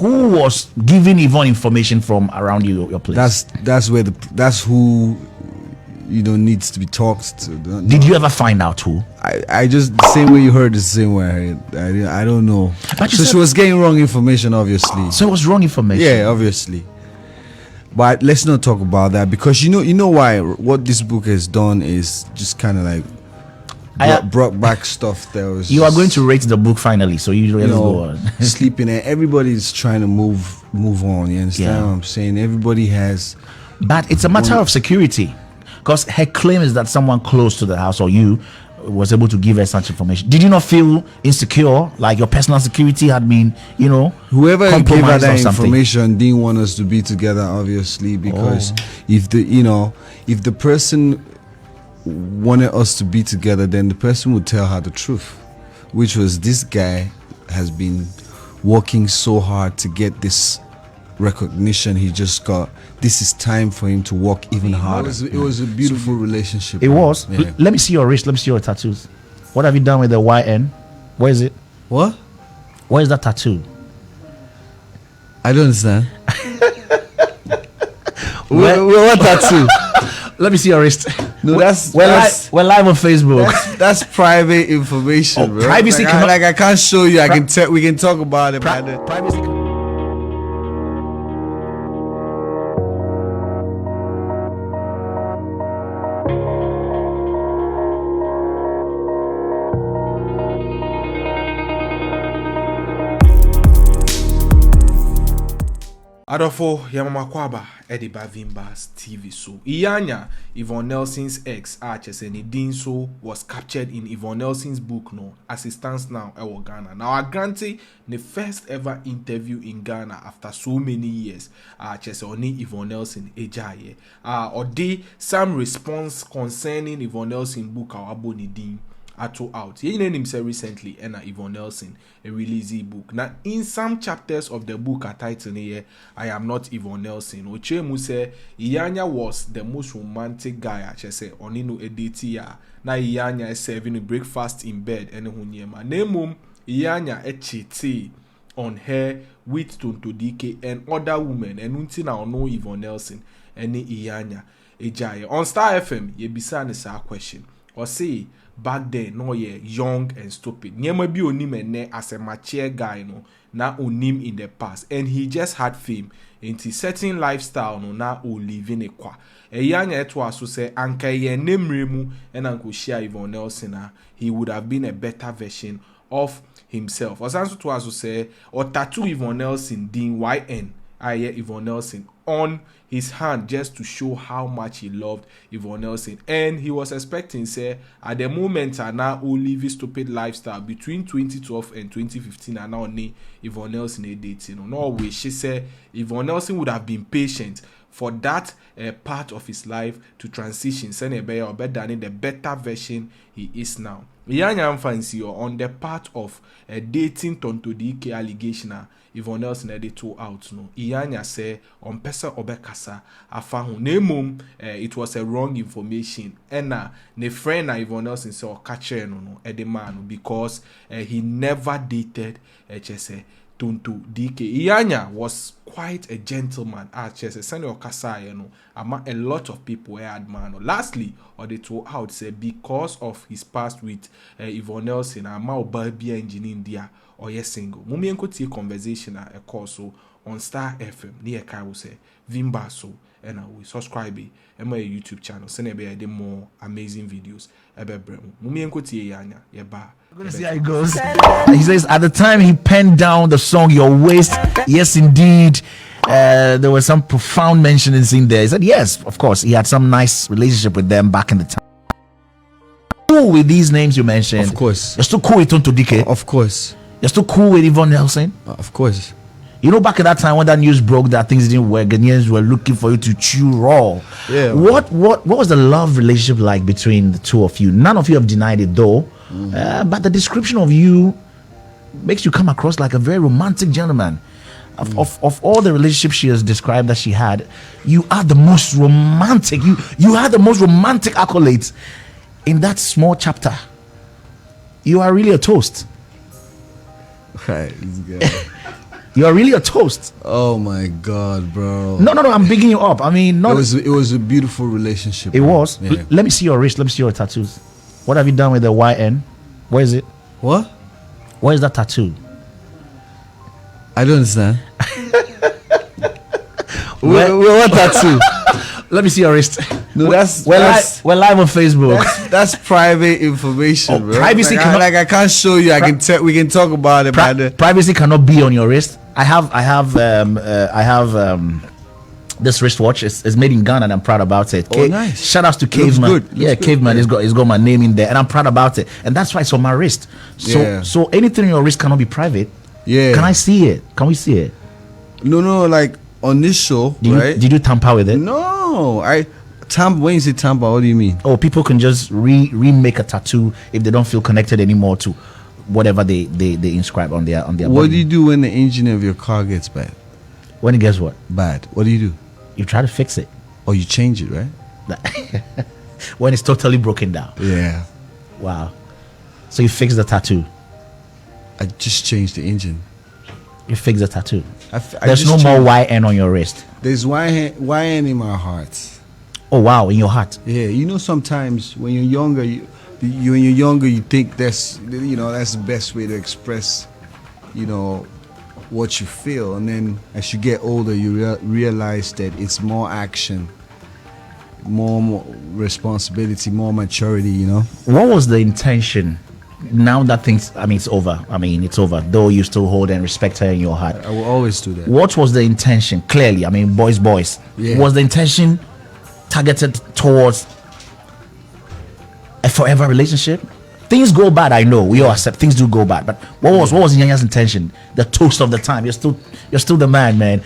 who was giving Yvonne information from around your place? That's who needs to be talked to. Did you ever find out who? I just, the same way you heard, the same way I heard. I don't know. So she was getting wrong information, obviously. So it was wrong information. Yeah, obviously. But let's not talk about that, because you know why. What this book has done is just kind of like brought back stuff that was. You are going to rate the book finally, so you really go on. Sleeping, and everybody's trying to move on. You understand what I'm saying? Everybody has. But it's a matter of security, because her claim is that someone close to the house or you was able to give her such information. Did you not feel insecure, like your personal security had been, whoever gave her that information didn't want us to be together, obviously, because if the person wanted us to be together, then the person would tell her the truth, which was, this guy has been working so hard to get this recognition he just got. This is time for him to work even harder. It was a beautiful relationship. It was. Yeah. Let me see your wrist. Let me see your tattoos. What have you done with the YN? Where is it? What? Where is that tattoo? I don't understand. what tattoo? Let me see your wrist. No, we're live on Facebook. That's private information, bro. Privacy I can't show you. We can talk about it. Privacy. Adolfo Yamamakwaba Ediba Vimba's TV so Iyanya Yvonne Nelson's ex Cheseni Dinso was captured in Yvonne Nelson's book no as it stands now in Ghana. Now I granted the first ever interview in Ghana after so many years Chesoni Yvonne Nelson Ejaye or day some response concerning Yvonne Nelson book our Bonidin out. He named himself recently and Yvonne Nelson a release book. Now in some chapters of the book are titled here I Am Not Yvonne Nelson. Ochemu say Iyanya was the most romantic guy actually say onino editi ya. Na Iyanya is serving a breakfast in bed and hunyema. Nemum Iyanya echiti on her with Tonto Dike and other women and unti na ono Yvonne Nelson and Iyanya ejaye. On Star FM ye bisa ne sa question. Or say back then no ye young and stupid. Nyema bi onim ene as a mature guy no na onim in the past and he just had fame into certain lifestyle no na o living ekwa. Iyanya eto aso say anka ye nemre mu and anko share Yvonne Nelson he would have been a better version of himself. Osanso to aso say or tattoo Yvonne Nelson din YN aye Yvonne Nelson on his hand just to show how much he loved Yvonne Nelson. And he was expecting, say, at the moment, I now live a stupid lifestyle between 2012 and 2015, and now Yvonne Nelson a dating. No way, she said Yvonne Nelson would have been patient for that part of his life to transition, send a better or better than the better version he is now. Iyanya fancy on the part of dating Tonto Dike allegation Yvonne Nelson had it two out no. Iyanya say on pesa obekasa afahu nemum it was a wrong information and ne friend Yvonne Nelson say catch no the man because he never dated Chese Tonto Dike. Iyanya was quite a gentleman Chese send your kasa no ama a lot of people admire. Lastly or the two out say because of his past with Yvonne Nelson ama oba engineer India or yes single. Mumi enko tie conversation a course so on Star FM near Kai will say Vimba so and we subscribe and my YouTube channel send be more amazing videos Mumi enko tie Iyanya yeba. We're gonna see how it goes. He says at the time he penned down the song Your Waist, yes indeed. There were some profound mentions in there. He said yes, of course, he had some nice relationship with them back in the time. Cool with these names you mentioned. Of course. You're still cool with Tonto Dike. Of course. You're still cool with Yvonne Nelson. Of course. You know, back at that time when that news broke that things didn't work, Ghanaians were looking for you to chew raw. Yeah. What was the love relationship like between the two of you? None of you have denied it though. But the description of you makes you come across like a very romantic gentleman. Of all the relationships she has described that she had, you are the most romantic. You had the most romantic accolades in that small chapter. You are really a toast. Right, this guy. You're really a toast. Oh my God, bro. No, I'm bigging you up. I mean, not. It was a beautiful relationship. It was. Yeah. Let me see your wrist. Let me see your tattoos. What have you done with the YN? Where is it? What? Where is that tattoo? I don't understand. What tattoo? Let me see your wrist. No, we're live on Facebook. That's private information, bro. Privacy cannot. I can't show you. We can talk about it. Privacy cannot be on your wrist. I have this wristwatch. It's made in Ghana and I'm proud about it. Oh, nice. Shout outs to Caveman. Looks good. Caveman. It's got my name in there and I'm proud about it. And that's why it's on my wrist. So anything on your wrist cannot be private. Yeah. Can I see it? Can we see it? No, like on this show, right? Did you tamper with it? No, when you say tamper, what do you mean? Oh, people can just remake a tattoo if they don't feel connected anymore to whatever they inscribe on their What body. do you do when the engine of your car gets bad? When it gets what? Bad. What do you do? You try to fix it. Or you change it, right? When it's totally broken down. Yeah. Wow. So you fix the tattoo. I just changed the engine. You fix the tattoo. There's no more YN on your wrist. There's YN in my heart. Oh wow, in your heart. Yeah, sometimes when you're younger, you think that's the best way to express, what you feel, and then as you get older, you realize that it's more action, more responsibility, more maturity. What was the intention? Now that it's over. It's over. Though you still hold and respect her in your heart. I will always do that. What was the intention? Clearly, boys. Yeah. Was the intention targeted towards a forever relationship? Things go bad, I know. We all accept things do go bad. But what was Iyanya's intention? The toast of the time. You're still the man.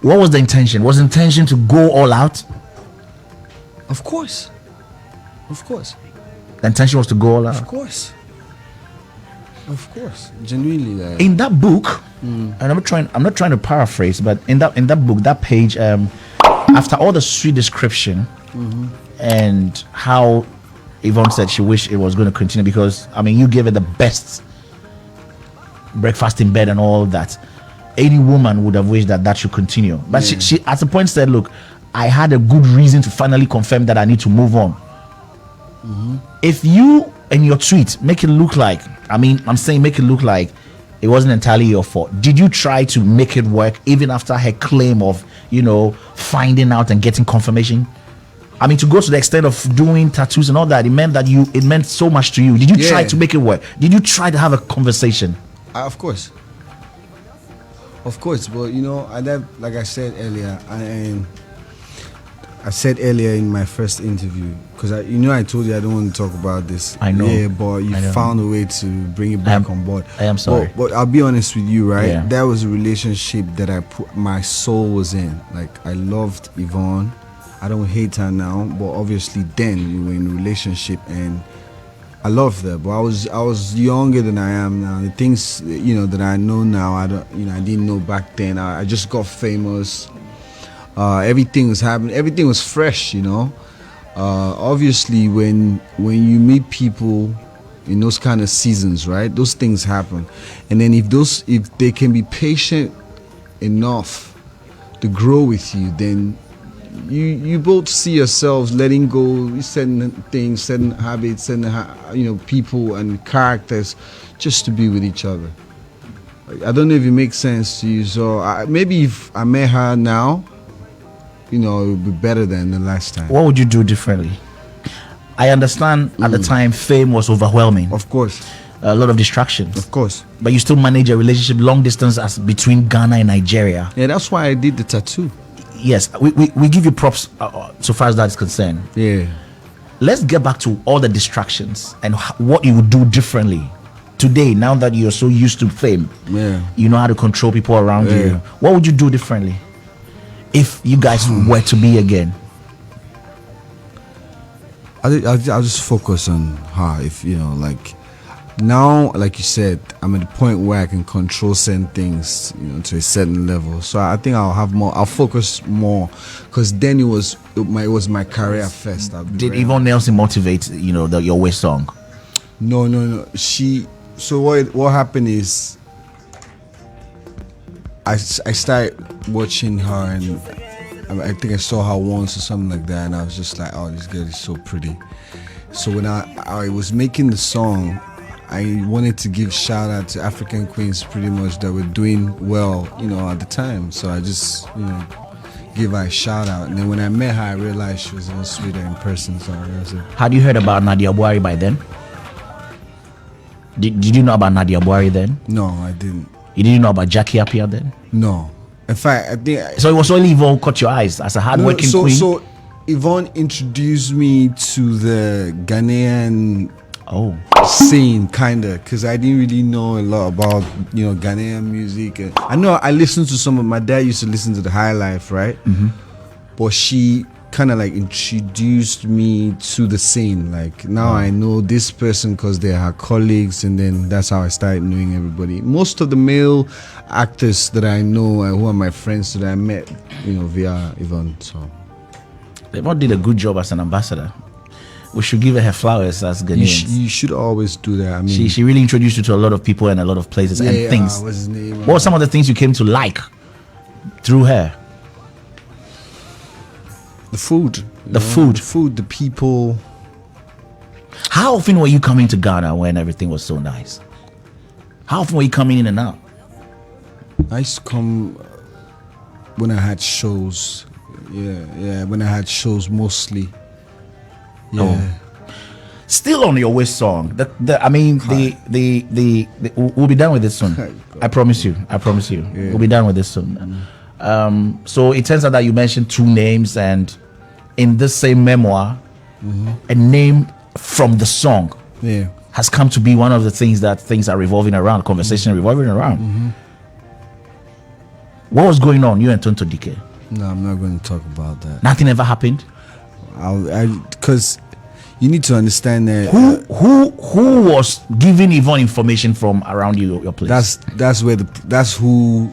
What was the intention? Was the intention to go all out? Of course. The intention was to go all out. Of course. Genuinely, in that book, and I'm not trying to paraphrase, but in that book, that page, after all the sweet description and how Yvonne said she wished it was going to continue because you gave it the best breakfast in bed and all that. Any woman would have wished that should continue, but she at the point said, "Look, I had a good reason to finally confirm that I need to move on." If you and your tweet make it look like, make it look like it wasn't entirely your fault. Did you try to make it work even after her claim of, finding out and getting confirmation? To go to the extent of doing tattoos and all that, it meant so much to you. Did you try to make it work? Did you try to have a conversation? Of course. But like I said earlier, I said earlier in my first interview, because I told you I don't want to talk about this. I know. Yeah, but you found a way to bring it back on board. I am sorry. But I'll be honest with you, right? Yeah. That was a relationship that my soul was in. Like, I loved Yvonne. I don't hate her now, but obviously then we were in a relationship and I loved her. But I was younger than I am now. The things that I know now, I didn't know back then. I just got famous. Everything was happening. Everything was fresh, Obviously, when you meet people in those kind of seasons, right? Those things happen, and then if they can be patient enough to grow with you, then you both see yourselves letting go certain things, certain habits, certain people and characters, just to be with each other. I don't know if it makes sense to you. So maybe if I met her now, it would be better than the last time. What would you do differently? I understand at the time fame was overwhelming. Of course. A lot of distractions. Of course. But you still manage a relationship long distance as between Ghana and Nigeria. Yeah, that's why I did the tattoo. Yes, we give you props so far as that is concerned. Yeah. Let's get back to all the distractions and what you would do differently today, now that you're so used to fame. Yeah. You know how to control people around you. What would you do differently if you guys were to be again? I'll just focus on her. If now, like you said, I'm at the point where I can control certain things, to a certain level. So I think I'll focus more, because then it was my career first. Did Yvonne Nelson motivate your way song? No. So what happened is, I started watching her, and I think I saw her once or something like that, and I was just like, oh, this girl is so pretty. So when I was making the song, I wanted to give shout out to African queens pretty much that were doing well, at the time. So I just, give her a shout out. And then when I met her, I realized she was even sweeter in person. So that was it. Had you heard about Nadia Buhari by then? Did you know about Nadia Buhari then? No, I didn't. You didn't know about Jackie Appiah then? No. In fact, I think... So it was only Yvonne caught your eyes as a hardworking queen? So Yvonne introduced me to the Ghanaian scene, kinda, because I didn't really know a lot about Ghanaian music. I know I listened to some of my dad used to listen to the High Life, right? Mm-hmm. But she kind of like introduced me to the scene. Like now I know this person because they're her colleagues, and then that's how I started knowing everybody. Most of the male actors that I know and who are my friends that I met, via Yvonne. So Yvonne did a good job as an ambassador. We should give her flowers as Ghanaians. You should always do that. I mean, she really introduced you to a lot of people and a lot of places and things. What's his name? What were some of the things you came to like through her? The food. The food, the people. How often were you coming to Ghana when everything was so nice? How often were you coming in and out? I used to come when I had shows. Yeah, when I had shows mostly. Yeah. Oh. Still on your Wish song. We'll be done with this soon. I promise you. Yeah. We'll be done with this soon. So it turns out that you mentioned two names, and in this same memoir, a name from the song has come to be one of the things that things are revolving around, conversation revolving around. What was going on, you and Tonto Dike? No, I'm not going to talk about that. Nothing ever happened? Because you need to understand that who was giving Yvonne information from around your place? That's who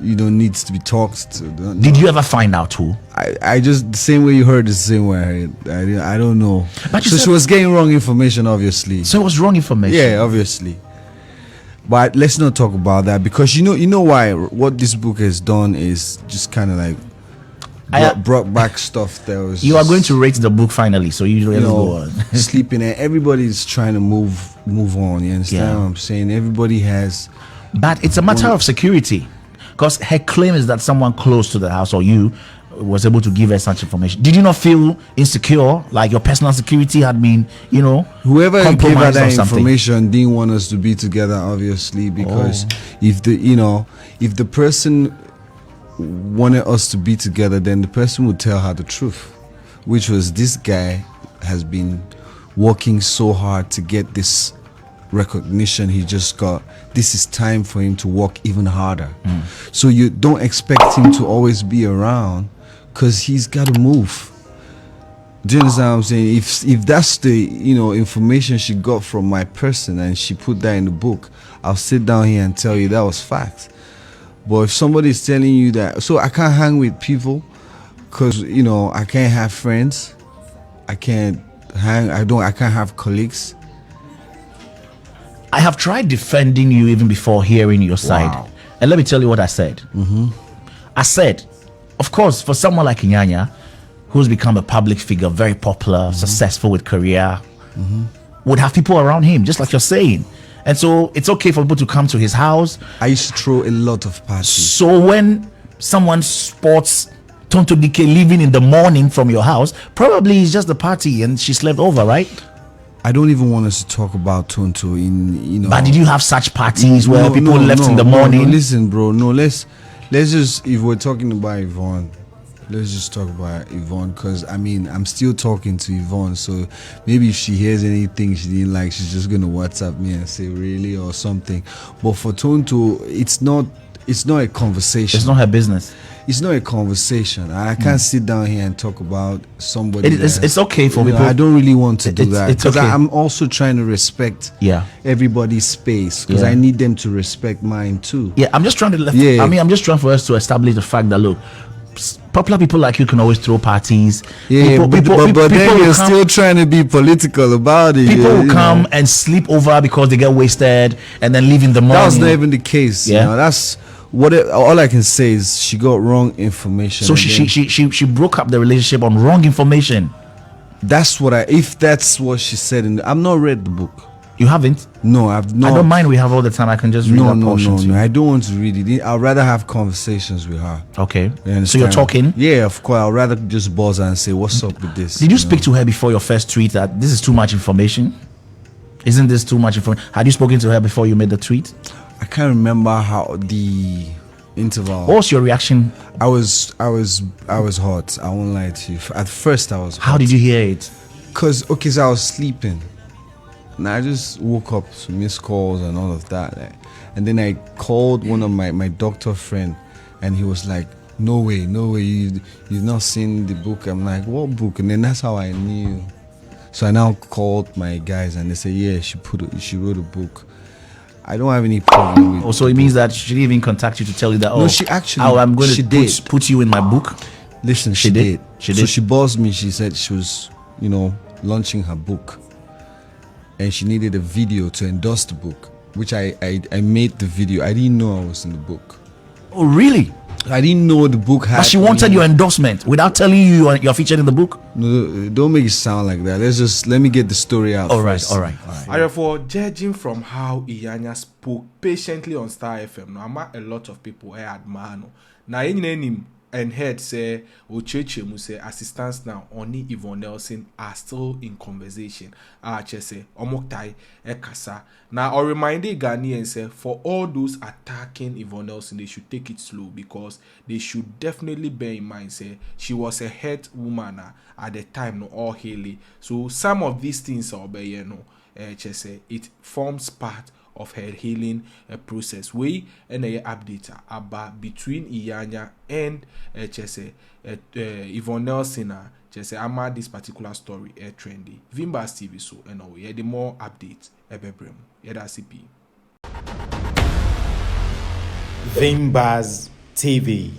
needs to be talked to. Did you ever find out who? I just, the same way you heard, the same way I heard. I don't know. But so she was getting wrong information, obviously. So it was wrong information. Yeah, obviously. But let's not talk about that, because you know why. What this book has done is just kind of like brought back stuff that was. You are going to rate the book finally, so you really go on. Sleeping, and everybody's trying to move on. You understand what I'm saying? Everybody has. But it's a matter of security, because her claim is that someone close to the house or you was able to give her such information. Did you not feel insecure, like your personal security had been, whoever gave her that information didn't want us to be together, obviously, because if the person wanted us to be together, then the person would tell her the truth, which was, this guy has been working so hard to get this recognition he just got. This is time for him to work even harder. So you don't expect him to always be around, because he's got to move. Do you understand what I'm saying? If that's the information she got from my person and she put that in the book, I'll sit down here and tell you that was fact. But if somebody's telling you that, so I can't hang with people because I can't have friends, I can't have colleagues. I have tried defending you even before hearing your side. And let me tell you what I said. I said, of course, for someone like Iyanya, who's become a public figure, very popular, successful with career, would have people around him, just like you're saying. And so it's okay for people to come to his house. I used to throw a lot of parties. So when someone spots Tonto Dike leaving in the morning from your house, probably it's just a party and she slept over, right? I don't even want us to talk about Tonto But did you have such parties where people left in the morning? No, listen, bro. No, let's just, if we're talking about Yvonne, let's just talk about Yvonne, because I'm still talking to Yvonne, so maybe if she hears anything she didn't like, she's just gonna WhatsApp me and say really or something. But for Tonto, it's not a conversation. It's not her business. It's not a conversation. I can't sit down here and talk about somebody. It's okay for people. I don't really want to do that, because okay. I'm also trying to respect everybody's space, because I need them to respect mine too. Yeah, I'm just trying to. I'm just trying for us to establish the fact that, look, popular people like you can always throw parties. But then you're still trying to be political about it. People will come and sleep over because they get wasted and then leave in the morning. That's not even the case. That's all I can say is she got wrong information. So she broke up the relationship on wrong information. That's what if that's what she said. I've not read the book. You haven't? No, I've not. I don't mind. We have all the time. I can just read that portion. No. I don't want to read it. I'd rather have conversations with her. Okay. You so you're talking? Yeah, of course. I'd rather just buzz her and say, "What's up with this?" Did you speak to her before your first tweet that this is too much information? Isn't this too much information? Had you spoken to her before you made the tweet? I can't remember how the interval. What was your reaction? I was hot. I won't lie to you. At first, I was hot. How did you hear it? So I was sleeping. And I just woke up to missed calls and all of that. And then I called one of my doctor friend, and he was like, no way, you've not seen the book. I'm like, what book? And then that's how I knew. So I now called my guys, and they say, yeah, she wrote a book. I don't have any problem with it. So it means that she didn't even contact you to tell you that, no, she actually, I'm going to put you in my book? Listen, she did. So she buzzed me. She said she was, launching her book. And she needed a video to endorse the book, which I made the video. I didn't know I was in the book. Oh, really? I didn't know the book had. But she wanted your endorsement without telling you you're featured in the book? No, don't make it sound like that. Let me get the story out first. All right. Therefore, judging from how Iyanya spoke patiently on Star FM, no, a lot of people admire. Now, any and heard say Ocheche say assistants now only Yvonne Nelson are still in conversation. Say Omoktai Ekasa. Now I remind the Ghanaians say for all those attacking Yvonne Nelson, they should take it slow, because they should definitely bear in mind say she was a head woman at the time, no, all Haley. So some of these things are it forms part of her healing process. We and a update about between Iyanya and Yvonne Nelson. Ama this particular story trendy. Vimbas TV so and we the more updates ebebrem. Yeda CP. Vimbas TV.